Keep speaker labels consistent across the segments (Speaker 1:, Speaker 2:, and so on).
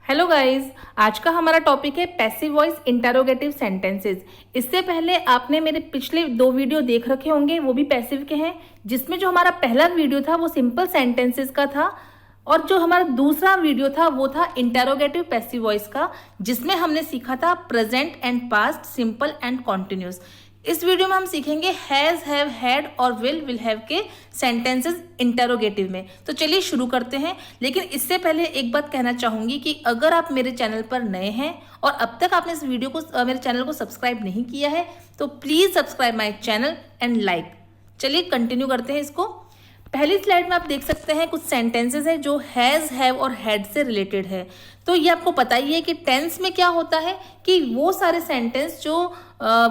Speaker 1: Hello guys, आज का हमारा टॉपिक है पैसिव वॉइस इंटरोगेटिव सेंटेंसेस। इससे पहले आपने मेरे पिछले 2 वीडियो देख रखे होंगे, वो भी पैसिव के हैं, जिसमें जो हमारा पहला वीडियो था वो सिंपल सेंटेंसेस का था और जो हमारा दूसरा वीडियो था वो था इंटरोगेटिव पैसिव वॉइस का, जिसमें हमने सीखा था present and past, simple and continuous. इस वीडियो में हम सीखेंगे हैज, हैव, हैड और विल हैव के सेंटेंसेस इंटरोगेटिव में। तो चलिए शुरू करते हैं। लेकिन इससे पहले एक बात कहना चाहूंगी कि अगर आप मेरे चैनल पर नए हैं और अब तक आपने इस वीडियो को मेरे चैनल को सब्सक्राइब नहीं किया है तो please subscribe my channel and like. चलिए कंटिन्यू करते हैं इसको। पहली स्लाइड में आप देख सकते हैं कुछ सेंटेंसेस है जो हैज, हैव और हैड से रिलेटेड है। तो ये आपको पता ही है कि टेंस में क्या होता है कि वो सारे सेंटेंस जो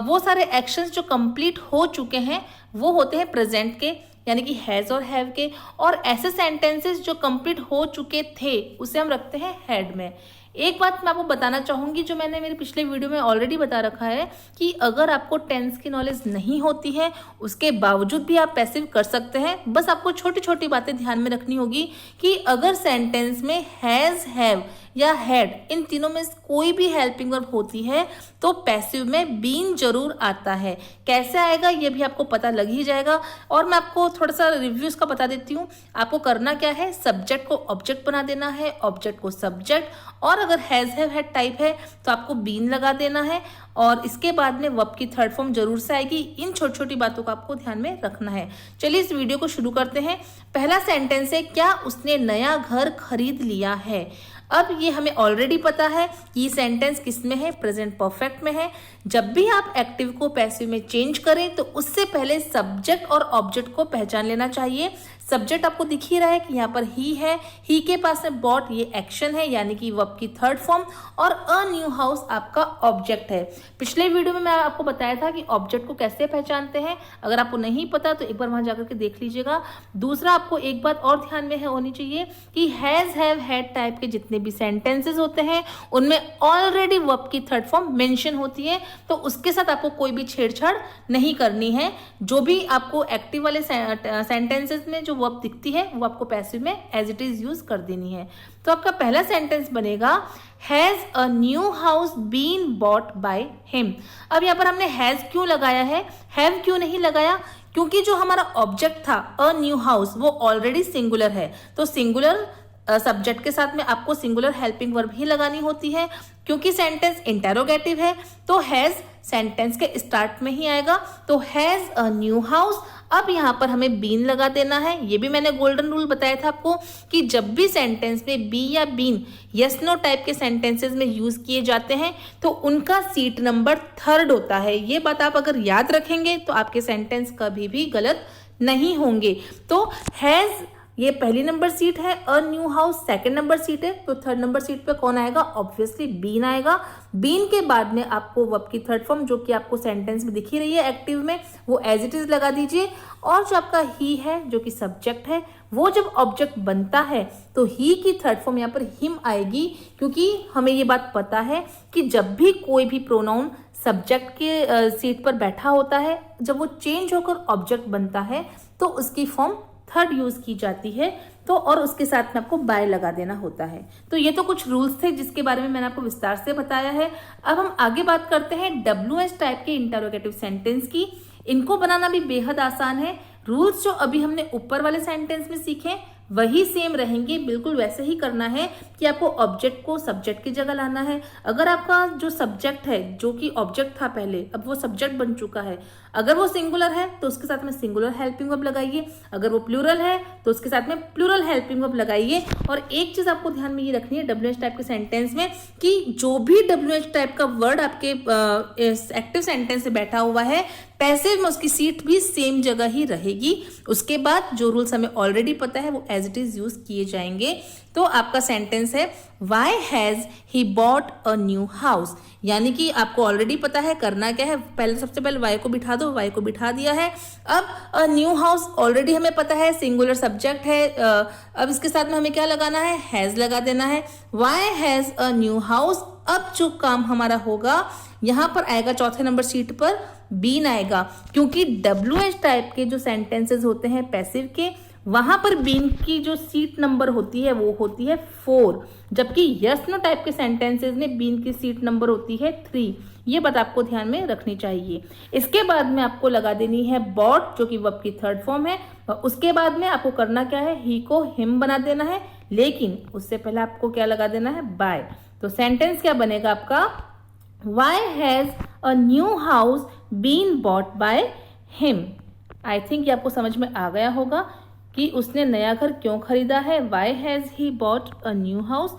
Speaker 1: वो सारे एक्शंस जो कंप्लीट हो चुके हैं वो होते हैं प्रेजेंट के, यानी कि हैज और हैव के। और ऐसे सेंटेंसेस जो कंप्लीट हो चुके थे उसे हम रखते हैं हैड में। एक बात मैं आपको बताना चाहूंगी जो मैंने मेरे पिछले वीडियो में ऑलरेडी बता रखा है कि अगर आपको टेंस की नॉलेज नहीं होती है उसके बावजूद भी आप पैसिव कर सकते हैं। बस आपको छोटी छोटी बातें ध्यान में रखनी होगी कि अगर सेंटेंस में हैज, हैव या हैड इन तीनों में कोई भी हेल्पिंग वर्ब होती है तो पैसिव में बीन जरूर आता है। कैसे आएगा ये भी आपको पता लग ही जाएगा। और मैं आपको थोड़ा सा रिव्यू इसका बता देती हूँ। आपको करना क्या है, सब्जेक्ट को ऑब्जेक्ट बना देना है, ऑब्जेक्ट को सब्जेक्ट, और अगर हैज, हैव, हैड टाइप है तो आपको बीन लगा देना है और इसके बाद में वर्ब की थर्ड फॉर्म जरूर से आएगी। इन छोटी छोटी बातों को आपको ध्यान में रखना है। चलिए इस वीडियो को शुरू करते हैं। पहला सेंटेंस है, क्या उसने नया घर खरीद लिया है। अब ये हमें ऑलरेडी पता है कि सेंटेंस किस में है, प्रेजेंट परफेक्ट में है। जब भी आप एक्टिव को पैसिव में चेंज करें तो उससे पहले सब्जेक्ट और ऑब्जेक्ट को पहचान लेना चाहिए। सब्जेक्ट आपको दिख ही रहा है कि यहाँ पर ही है, ही के पास में बॉट ये एक्शन है यानी कि वर्ब की थर्ड फॉर्म, और अ न्यू हाउस आपका ऑब्जेक्ट है। पिछले वीडियो में मैं आपको बताया था कि ऑब्जेक्ट को कैसे पहचानते हैं। अगर आपको नहीं पता तो एक बार वहां जाकर के देख लीजिएगा। दूसरा, आपको एक बात और ध्यान में होनी चाहिए कि हैज, हैव, हैड टाइप के जितने भी सेंटेंसेस होते हैं उनमें ऑलरेडी वर्ब की थर्ड फॉर्म मेंशन होती है, तो उसके साथ आपको कोई भी छेड़छाड़ नहीं करनी है। जो भी आपको एक्टिव वाले सेंटेंसेस में जो वर्ब दिखती है वो आपको पैसिव में एज इट इज यूज कर देनी है। तो आपका पहला सेंटेंस बनेगा has a new house been bought by him. अब यहाँ पर हमने हैज क्यों लगाया है, हैव क्यों नहीं लगाया? क्योंकि जो हमारा ऑब्जेक्ट था अ न्यू हाउस वो ऑलरेडी सिंगुलर है, तो सिंगुलर सब्जेक्ट के साथ में आपको सिंगुलर हेल्पिंग वर्ब ही लगानी होती है। क्योंकि सेंटेंस इंटरोगेटिव है तो हैज सेंटेंस के स्टार्ट में ही आएगा, तो हैज अ न्यू हाउस। अब यहाँ पर हमें बीन लगा देना है। ये भी मैंने गोल्डन रूल बताया था आपको कि जब भी सेंटेंस में बी या बीन यस नो टाइप के सेंटेंसेस में यूज किए जाते हैं तो उनका सीट नंबर थर्ड होता है। ये बात आप अगर याद रखेंगे तो आपके सेंटेंस कभी भी गलत नहीं होंगे। तो हैज ये पहली नंबर सीट है, अ new house second number seat है, तो थर्ड नंबर सीट पे कौन आएगा? ऑब्वियसली बीन आएगा। बीन के बाद में आपको वर्ब की थर्ड फॉर्म जो कि आपको सेंटेंस में दिख ही रही है एक्टिव में वो एज इट इज लगा दीजिए। और जो आपका ही है जो कि सब्जेक्ट है वो जब ऑब्जेक्ट बनता है तो ही की थर्ड फॉर्म यहाँ पर हिम आएगी, क्योंकि हमें ये बात पता है कि जब भी कोई भी प्रोनाउन सब्जेक्ट के सीट पर बैठा होता है, जब वो चेंज होकर ऑब्जेक्ट बनता है तो उसकी फॉर्म थर्ड यूज की जाती है। तो और उसके साथ में आपको बाय लगा देना होता है। तो ये तो कुछ रूल्स थे जिसके बारे में मैंने आपको विस्तार से बताया है। अब हम आगे बात करते हैं WH टाइप के इंटरोगेटिव सेंटेंस की। इनको बनाना भी बेहद आसान है। रूल्स जो अभी हमने ऊपर वाले सेंटेंस में सीखे वही सेम रहेंगे, बिल्कुल वैसे ही करना है कि आपको ऑब्जेक्ट को सब्जेक्ट की जगह लाना है। अगर आपका जो सब्जेक्ट है जो कि ऑब्जेक्ट था पहले, अब वो सब्जेक्ट बन चुका है, अगर वो सिंगुलर है तो उसके साथ में सिंगुलर हेल्पिंग वर्ब लगाइए, अगर वो प्लूरल है तो उसके साथ में प्लूरल हेल्पिंग वर्ब लगाइए। और एक चीज आपको ध्यान में ये रखनी है WH टाइप के सेंटेंस में कि जो भी WH टाइप का वर्ड आपके एक्टिव सेंटेंस से बैठा हुआ है पैसिव में उसकी सीट भी सेम जगह ही रहेगी। उसके बाद जो रूल्स हमें ऑलरेडी पता है वो एज इट इज यूज किए जाएंगे। तो आपका सेंटेंस है why has he bought a new house, यानी कि आपको ऑलरेडी पता है करना क्या है। पहले सबसे पहले वाई को बिठा दो, वाई को बिठा दिया है। अब अ न्यू हाउस ऑलरेडी हमें पता है सिंगुलर सब्जेक्ट है। अब इसके साथ में हमें क्या लगाना है, हैज लगा देना है। Why has a new house. अब जो काम हमारा होगा यहां पर आएगा चौथे नंबर सीट पर बीन आएगा, क्योंकि WH टाइप के जो सेंटेंसेस होते हैं पैसिव के वहां पर बीन की जो सीट नंबर होती है वो होती है 4, जबकि यस नो टाइप के सेंटेंसेस में बीन की सीट नंबर होती है 3। ये बात आपको ध्यान में रखनी चाहिए। इसके बाद में आपको लगा देनी है बॉट, जो कि वर्ब की थर्ड फॉर्म है, और उसके बाद में आपको करना क्या है, ही को हिम बना देना है, लेकिन उससे पहले आपको क्या लगा देना है, बाय। तो सेंटेंस क्या बनेगा आपका, Why has a new house been bought by him? I think ये आपको समझ में आ गया होगा कि उसने नया घर क्यों खरीदा है। Why has he bought a new house?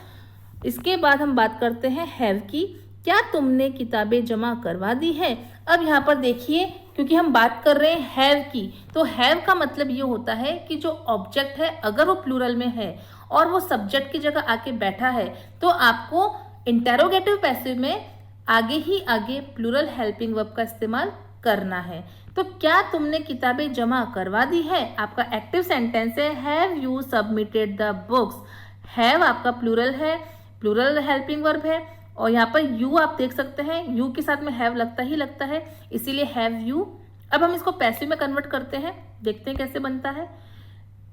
Speaker 1: इसके बाद हम बात करते हैं have की। क्या तुमने किताबें जमा करवा दी है? अब यहाँ पर देखिए, क्योंकि हम बात कर रहे हैं have की, तो have का मतलब ये होता है कि जो ऑब्जेक्ट है अगर वो प्लूरल में है और वो सब्जेक्ट की जगह आके बैठा है, तो आपको इंटेरोगेटिव पैसिव में आगे ही आगे प्लूरल हेल्पिंग वर्ब का इस्तेमाल करना है। तो क्या तुमने किताबें जमा करवा दी है, आपका एक्टिव सेंटेंस है have you submitted the books. Have आपका प्लूरल है, प्लूरल हेल्पिंग वर्ब है, और यहाँ पर यू आप देख सकते हैं, यू के साथ में हैव लगता है, इसीलिए हैव यू। अब हम इसको पैसिव में कन्वर्ट करते हैं, देखते हैं कैसे बनता है।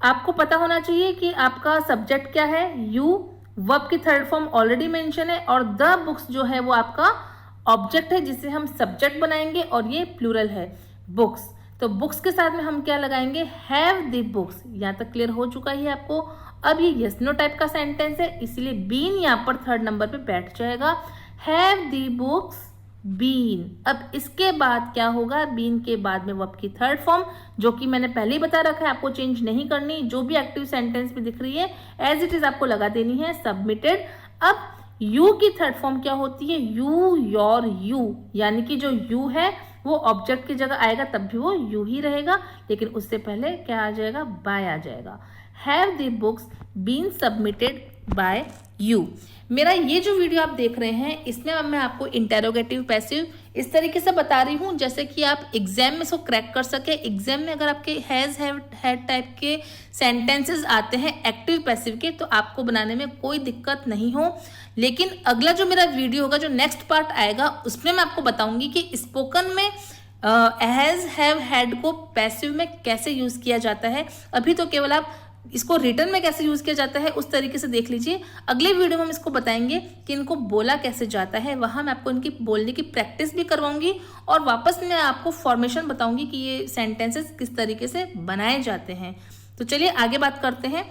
Speaker 1: आपको पता होना चाहिए कि आपका सब्जेक्ट क्या है, यू, वर्ब की थर्ड फॉर्म ऑलरेडी मेंशन है, और द बुक्स जो है वो आपका ऑब्जेक्ट है जिसे हम सब्जेक्ट बनाएंगे, और ये प्लूरल है बुक्स। तो बुक्स के साथ में हम क्या लगाएंगे, हैव द बुक्स। यहाँ तक क्लियर हो चुका है आपको। अब ये यस नो टाइप का सेंटेंस है, इसलिए बीन यहाँ पर थर्ड नंबर पे बैठ जाएगा, हैव द बुक्स बीन। अब इसके बाद क्या होगा, बीन के बाद में वर्ब की थर्ड फॉर्म, जो कि मैंने पहले ही बता रखा है, आपको चेंज नहीं करनी, जो भी एक्टिव सेंटेंस में दिख रही है एज इट इज आपको लगा देनी है, सबमिटेड। अब यू की थर्ड फॉर्म क्या होती है, यू, योर, यू, यानी कि जो यू है वो ऑब्जेक्ट की जगह आएगा तब भी वो यू ही रहेगा, लेकिन उससे पहले क्या आ जाएगा, बाय आ जाएगा। Have the books been submitted by you. मेरा ये जो वीडियो आप देख रहे हैं, इसमें मैं आपको इंटेरोगेटिव पैसिव इस तरीके से बता रही हूँ जैसे कि आप एग्जाम में इसको क्रैक कर सके। एग्जाम में अगर आपके हैज, हैव, हैड टाइप के सेंटेंसेस आते हैं एक्टिव पैसिव के, तो आपको बनाने में कोई दिक्कत नहीं हो। लेकिन अगला जो मेरा वीडियो होगा, जो नेक्स्ट पार्ट आएगा, उसमें मैं आपको बताऊंगी कि स्पोकन में हैज, हैव, हैड को पैसिव में कैसे यूज किया जाता है। अभी तो केवल आप इसको रिटर्न में कैसे यूज किया जाता है उस तरीके से देख लीजिए। अगले वीडियो में हम इसको बताएंगे कि इनको बोला कैसे जाता है, वहां मैं आपको इनकी बोलने की प्रैक्टिस भी करवाऊंगी, और वापस मैं आपको फॉर्मेशन बताऊंगी कि ये सेंटेंसेस किस तरीके से बनाए जाते हैं। तो चलिए आगे बात करते हैं।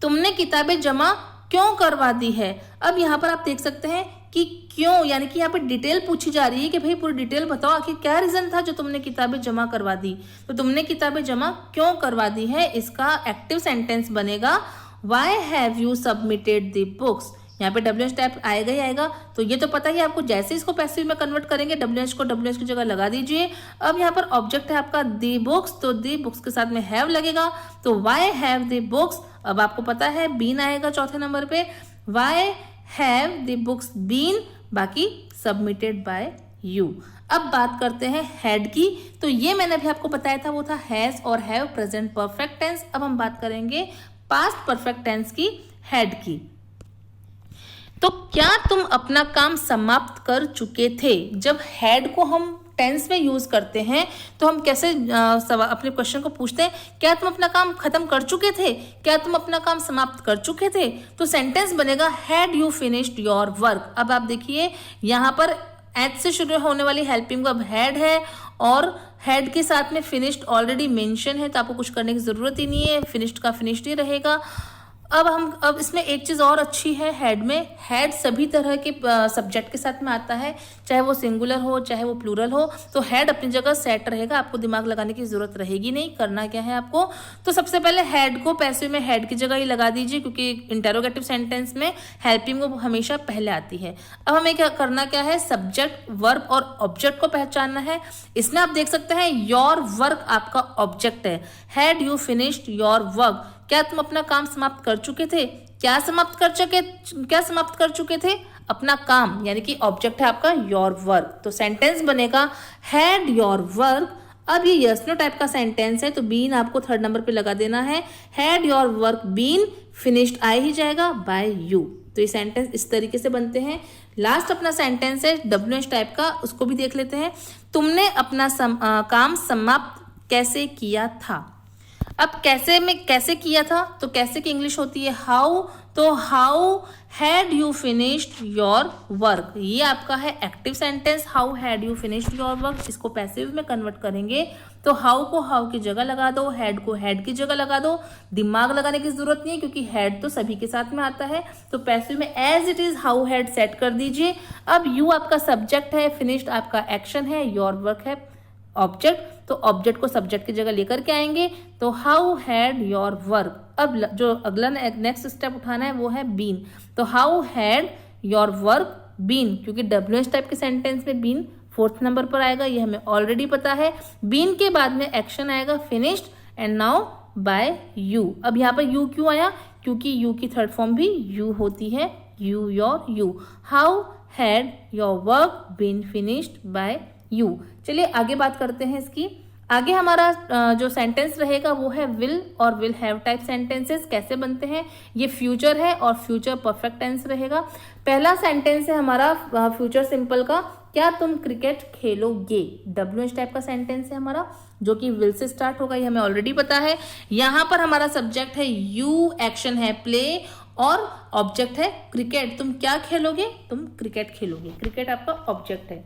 Speaker 1: तुमने किताबें जमा क्यों करवा दी है। अब यहाँ पर आप देख सकते हैं कि क्यों, यानी कि यहाँ पर डिटेल पूछी जा रही है कि भाई पूरी डिटेल बताओ, आखिर क्या रीजन था जो तुमने किताबें जमा करवा दी। तो तुमने किताबें जमा क्यों करवा दी है, इसका एक्टिव सेंटेंस बनेगा why have you submitted the books. यहाँ पे WH टाइप आएगा ही आएगा, तो ये तो पता ही आपको। जैसे इसको पैसिव में कन्वर्ट करेंगे, WH को WH की जगह लगा दीजिए। अब यहाँ पर ऑब्जेक्ट है आपका दी बुक्स, तो दी बुक्स के साथ में हैव लगेगा, तो वाई हैव द बुक्स। अब आपको पता है बीन आएगा चौथे नंबर पे, why have the books been, बाकी सबमिटेड बाय यू। अब बात करते हैं हैड की। तो ये मैंने अभी आपको बताया था, वो था हैज और हैव प्रेजेंट परफेक्ट टेंस। अब हम बात करेंगे पास्ट परफेक्ट टेंस की, हैड की। तो क्या तुम अपना काम समाप्त कर चुके थे। जब हैड को हम टेंस में यूज करते हैं तो हम कैसे अपने क्वेश्चन को पूछते हैं, क्या तुम अपना काम खत्म कर चुके थे, क्या तुम अपना काम समाप्त कर चुके थे। तो सेंटेंस बनेगा had you finished your work. अब आप देखिए यहाँ पर एच से शुरू होने वाली हेल्पिंग वर्ब हैड है, और हैड के साथ में फिनिश्ड ऑलरेडी मेंशन है, तो आपको कुछ करने की जरूरत ही नहीं है, फिनिश्ड का फिनिश्ड ही रहेगा। अब इसमें एक चीज और अच्छी है, हैड में हैड सभी तरह के सब्जेक्ट के साथ में आता है, चाहे वो सिंगुलर हो चाहे वो प्लूरल हो, तो हैड अपनी जगह सेट रहेगा, आपको दिमाग लगाने की जरूरत रहेगी नहीं। करना क्या है आपको, तो सबसे पहले हैड को पैसिव में हैड की जगह ही लगा दीजिए, क्योंकि इंटेरोगेटिव सेंटेंस में हेल्पिंग वर्ब हमेशा पहले आती है। अब हमें क्या करना क्या है, सब्जेक्ट, वर्ब और ऑब्जेक्ट को पहचानना है। इसमें आप देख सकते हैं योर वर्क आपका ऑब्जेक्ट है, had you finished your work, क्या तुम अपना काम समाप्त कर चुके थे। क्या समाप्त कर चुके थे, अपना काम, यानी कि ऑब्जेक्ट है आपका योर वर्क। तो सेंटेंस बनेगा हैड योर वर्क। अब ये यस नो टाइप का सेंटेंस है, तो बीन आपको थर्ड नंबर पे लगा देना है, had your work been finished आ ही जाएगा बाय यू। तो ये सेंटेंस इस तरीके से बनते हैं। लास्ट अपना सेंटेंस है WH टाइप का, उसको भी देख लेते हैं। तुमने अपना काम समाप्त कैसे किया था। अब कैसे किया था, तो कैसे की इंग्लिश होती है हाउ, तो how had you finished your work, ये आपका है active sentence, how had you finished your work. इसको पैसिव में कन्वर्ट करेंगे तो हाउ को हाउ की जगह लगा दो, हैड को हैड की जगह लगा दो, दिमाग लगाने की जरूरत नहीं है क्योंकि हैड तो सभी के साथ में आता है। तो पैसिव में as it is how had set कर दीजिए। अब यू आपका सब्जेक्ट है, फिनिश्ड आपका एक्शन है, योर वर्क है ऑब्जेक्ट, तो ऑब्जेक्ट को सब्जेक्ट की जगह लेकर के आएंगे, तो हाउ हैड योर वर्क। अब जो अगला नेक्स्ट स्टेप उठाना है वो है बीन, तो how had your work been, क्योंकि WH टाइप के सेंटेंस में बीन 4th नंबर पर आएगा, ये हमें ऑलरेडी पता है। बीन के बाद में एक्शन आएगा finished and now by you. अब यहाँ पर यू क्यों आया, क्योंकि यू की थर्ड फॉर्म भी यू होती है, you your you. How had your work been finished by you. चलिए आगे बात करते हैं इसकी। आगे हमारा जो सेंटेंस रहेगा वो है विल और विल हैव टाइप सेंटेंसेस। कैसे बनते हैं, ये फ्यूचर है और फ्यूचर परफेक्ट टेंस रहेगा। पहला सेंटेंस है हमारा फ्यूचर सिंपल का, क्या तुम क्रिकेट खेलोगे, WH टाइप का सेंटेंस है हमारा, जो कि विल से स्टार्ट होगा, ये हमें ऑलरेडी पता है। यहाँ पर हमारा सब्जेक्ट है यू, एक्शन है प्ले और ऑब्जेक्ट है क्रिकेट। तुम क्या खेलोगे, तुम क्रिकेट खेलोगे, क्रिकेट आपका ऑब्जेक्ट है।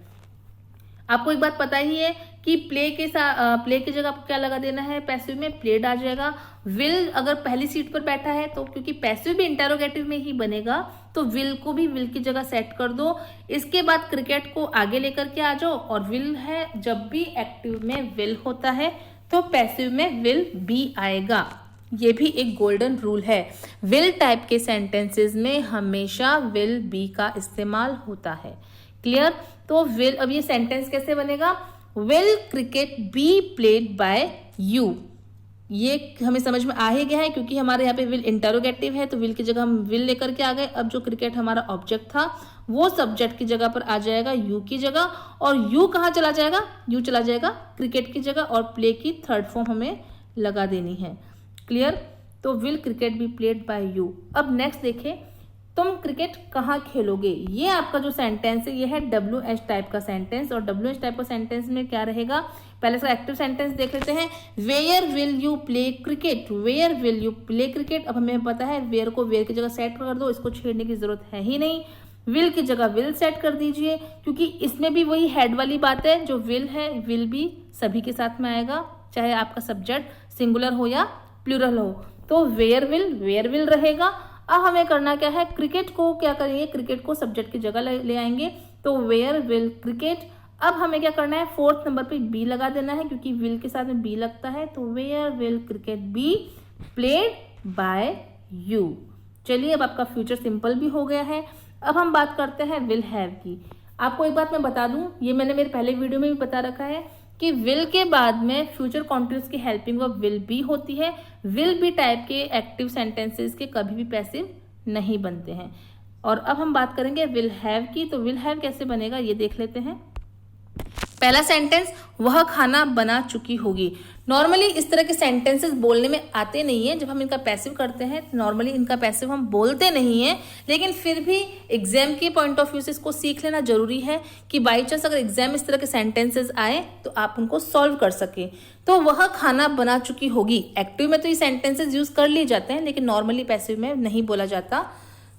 Speaker 1: आपको एक बात पता ही है कि प्ले की जगह आपको क्या लगा देना है, पैसिव में प्लेड आ जाएगा। विल अगर पहली सीट पर बैठा है तो क्योंकि पैसिव भी इंटेरोगेटिव में ही बनेगा तो विल को भी विल की जगह सेट कर दो। इसके बाद क्रिकेट को आगे लेकर के आ जाओ और विल है, जब भी एक्टिव में विल होता है तो पैसिव में विल बी आएगा। ये भी एक गोल्डन रूल है, विल टाइप के सेंटेंसेस में हमेशा विल बी का इस्तेमाल होता है। क्लियर, तो विल, अब ये सेंटेंस कैसे बनेगा, will cricket be played by you, ये हमें समझ में आ ही गया है क्योंकि हमारे यहाँ पे विल इंटरोगेटिव है तो विल की जगह हम विल लेकर के आ गए। अब जो क्रिकेट हमारा ऑब्जेक्ट था वो सब्जेक्ट की जगह पर आ जाएगा यू की जगह, और यू कहाँ चला जाएगा, यू चला जाएगा क्रिकेट की जगह, और प्ले की थर्ड फॉर्म हमें लगा देनी है। क्लियर, तो will cricket be played by you. अब नेक्स्ट देखें, तुम क्रिकेट कहाँ खेलोगे, ये आपका जो सेंटेंस है ये है WH टाइप का सेंटेंस। और WH टाइप का सेंटेंस में क्या रहेगा, पहले इसका एक्टिव सेंटेंस देख लेते हैं। Where will you play cricket, where will you play cricket. अब हमें पता है वेयर को वेयर की जगह सेट कर दो, इसको छेड़ने की जरूरत है ही नहीं। विल की जगह विल सेट कर दीजिए क्योंकि इसमें भी वही हेड वाली बात है, जो विल है विल भी सभी के साथ में आएगा, चाहे आपका सब्जेक्ट सिंगुलर हो या प्लूरल हो। तो वेयर विल रहेगा। अब हमें करना क्या है, क्रिकेट को क्या करेंगे, क्रिकेट को सब्जेक्ट की जगह ले आएंगे, तो वेयर विल क्रिकेट। अब हमें क्या करना है, 4th नंबर पे बी लगा देना है क्योंकि विल के साथ में बी लगता है, तो where will cricket be played by you. चलिए अब आपका फ्यूचर सिंपल भी हो गया है। अब हम बात करते हैं विल हैव की। आपको एक बात मैं बता दूं, ये मैंने मेरे पहले वीडियो में भी बता रखा है कि विल के बाद में फ्यूचर कॉन्टिन्यूस की हेल्पिंग वर्ब विल बी होती है। विल बी टाइप के एक्टिव सेंटेंसेस के कभी भी पैसिव नहीं बनते हैं। और अब हम बात करेंगे विल हैव की, तो विल हैव कैसे बनेगा ये देख लेते हैं। पहला सेंटेंस, वह खाना बना चुकी होगी। नॉर्मली इस तरह के सेंटेंसेस बोलने में आते नहीं है, जब हम इनका पैसिव करते हैं नॉर्मली इनका पैसिव हम बोलते नहीं है, लेकिन फिर भी एग्जाम के पॉइंट ऑफ व्यू से इसको सीख लेना जरूरी है कि बाई चांस अगर एग्जाम इस तरह के सेंटेंसेस आए तो आप उनको सॉल्व कर सके। तो वह खाना बना चुकी होगी, एक्टिव में तो ये सेंटेंसेस यूज कर लिए जाते हैं लेकिन नॉर्मली पैसिव में नहीं बोला जाता।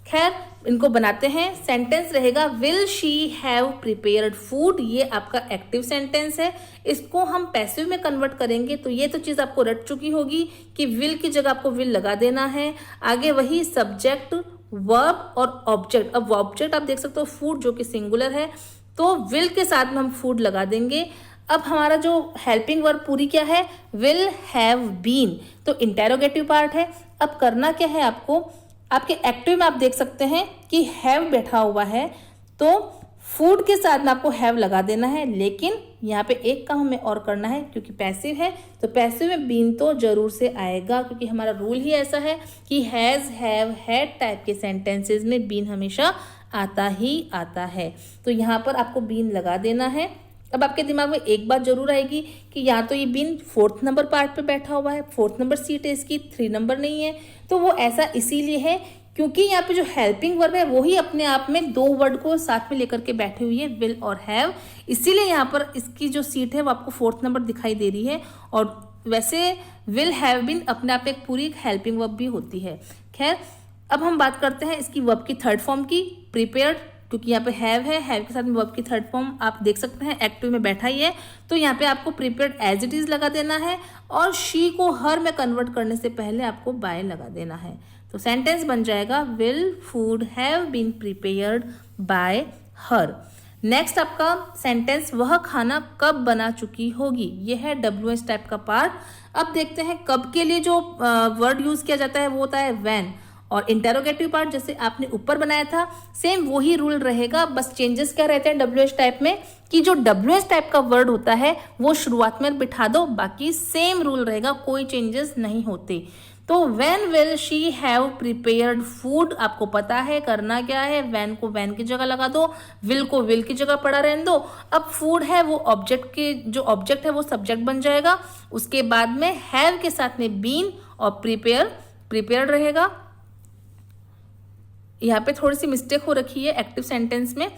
Speaker 1: खैर इनको बनाते हैं। सेंटेंस रहेगा will she have prepared food, ये आपका एक्टिव सेंटेंस है। इसको हम पैसिव में कन्वर्ट करेंगे तो ये तो चीज आपको रट चुकी होगी कि विल की जगह आपको विल लगा देना है। आगे वही सब्जेक्ट वर्ब और ऑब्जेक्ट। अब ऑब्जेक्ट आप देख सकते हो फूड जो कि सिंगुलर है, तो विल के साथ में हम फूड लगा देंगे। अब हमारा जो हेल्पिंग वर्ब पूरी क्या है, विल हैव बीन, तो इंटेरोगेटिव पार्ट है। अब करना क्या है आपको, आपके एक्टिव में आप देख सकते हैं कि हैव बैठा हुआ है, तो फूड के साथ में आपको हैव लगा देना है। लेकिन यहाँ पे एक काम हमें और करना है, क्योंकि पैसिव है तो पैसिव में बीन तो जरूर से आएगा, क्योंकि हमारा रूल ही ऐसा है कि हैज, हैव, हैड टाइप के सेंटेंसेस में बीन हमेशा आता ही आता है। तो यहाँ पर आपको बीन लगा देना है। अब आपके दिमाग में एक बात जरूर आएगी कि यहाँ तो ये बीन 4th नंबर पार्ट पे बैठा हुआ है, 4th नंबर सीट है इसकी, 3 नंबर नहीं है। तो वो ऐसा इसीलिए है क्योंकि यहाँ पे जो हेल्पिंग वर्ब है वो ही अपने आप में 2 वर्ड को साथ में लेकर के बैठी हुई है, विल और हैव। इसीलिए यहाँ पर इसकी जो सीट है वो आपको 4th नंबर दिखाई दे रही है। और वैसे विल हैव बीन अपने आप में एक पूरी हेल्पिंग वर्ब भी होती है। खैर, अब हम बात करते हैं इसकी वर्ब की थर्ड फॉर्म की, प्रिपेयर्ड, क्योंकि यहाँ पे हैव के साथ में वर्ब की थर्ड फॉर्म आप देख सकते हैं एक्टिव में बैठा ही है, तो यहाँ पे आपको प्रिपेयर्ड एज इट इज लगा देना है और शी को हर में कन्वर्ट करने से पहले आपको बाय लगा देना है। तो सेंटेंस बन जाएगा will food have been prepared by her. Next आपका सेंटेंस वह खाना कब बना चुकी होगी, यह है WH टाइप का पार्ट। अब देखते हैं कब के लिए जो वर्ड यूज किया जाता है वो होता है व्हेन, और इंटेरोगेटिव पार्ट जैसे आपने ऊपर बनाया था सेम वही रूल रहेगा, बस चेंजेस क्या रहते हैं WH टाइप में कि जो WH टाइप का वर्ड होता है वो शुरुआत में बिठा दो, बाकी सेम रूल रहेगा, कोई चेंजेस नहीं होते। तो when will she have prepared food, आपको पता है करना क्या है, व्हेन को व्हेन की जगह लगा दो, विल को विल की जगह पड़ा रहने दो। अब फूड है वो ऑब्जेक्ट के, जो ऑब्जेक्ट है वो सब्जेक्ट बन जाएगा, उसके बाद में हैव के साथ में बीन और प्रिपेयर्ड रहेगा। यहाँ पे थोड़ी सी मिस्टेक हो रखी है, एक्टिव सेंटेंस में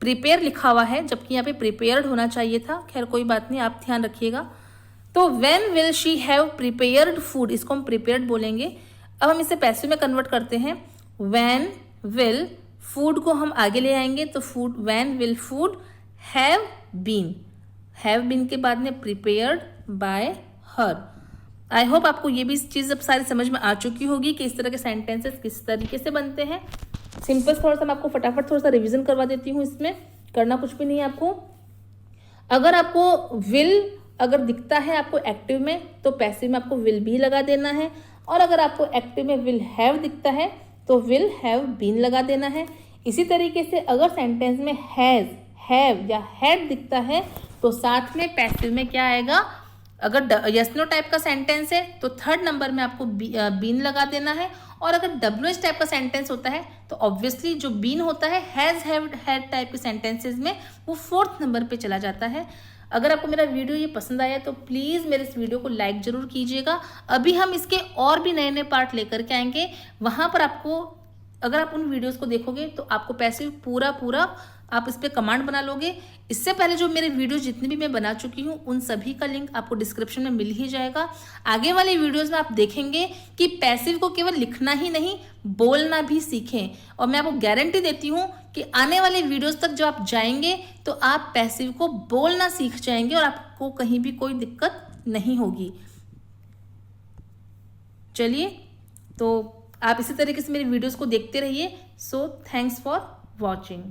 Speaker 1: प्रिपेयर लिखा हुआ है जबकि यहाँ पे प्रिपेयर्ड होना चाहिए था। खैर कोई बात नहीं, आप ध्यान रखिएगा। तो when will she have prepared food, इसको हम प्रिपेयर्ड बोलेंगे। अब हम इसे पैसिव में कन्वर्ट करते हैं। व्हेन विल, फूड को हम आगे ले आएंगे तो food, when will food have been के बाद में prepared by her. I hope आपको ये भी चीज़ अब सारी समझ में आ चुकी होगी कि इस तरह के सेंटेंसेस किस तरीके से बनते हैं। सिंपल थोड़ा सा मैं आपको फटाफट थोड़ा सा रिवीजन करवा देती हूँ, इसमें करना कुछ भी नहीं है आपको। अगर आपको विल अगर दिखता है आपको एक्टिव में तो पैसिव में आपको विल भी लगा देना है, और अगर आपको एक्टिव में विल हैव दिखता है तो विल हैव बीन लगा देना है। इसी तरीके से अगर सेंटेंस में हैज, हैव या हैड दिखता है तो साथ में पैसिव में क्या आएगा, अगर यस नो टाइप का सेंटेंस है तो थर्ड नंबर में आपको बीन लगा देना है, और अगर WH टाइप का सेंटेंस होता है तो ऑब्वियसली जो बीन होता है हैज हैड टाइप के सेंटेंसेस में वो फोर्थ नंबर पे चला जाता है। अगर आपको मेरा वीडियो ये पसंद आया तो प्लीज़ मेरे इस वीडियो को लाइक ज़रूर कीजिएगा। अभी हम इसके और भी नए नए पार्ट लेकर के आएंगे, वहाँ पर आपको, अगर आप उन वीडियोस को देखोगे तो आपको पैसिव पूरा आप इस पर कमांड बना लोगे। इससे पहले जो मेरे वीडियोस जितनी भी मैं बना चुकी हूँ उन सभी का लिंक आपको डिस्क्रिप्शन में मिल ही जाएगा। आगे वाले वीडियोस में आप देखेंगे कि पैसिव को केवल लिखना ही नहीं बोलना भी सीखें, और मैं आपको गारंटी देती हूँ कि आने वाले वीडियोस तक जब आप जाएंगे तो आप पैसिव को बोलना सीख जाएंगे और आपको कहीं भी कोई दिक्कत नहीं होगी। चलिए, तो आप इसी तरीके से मेरे वीडियोस को देखते रहिए। So thanks for watching.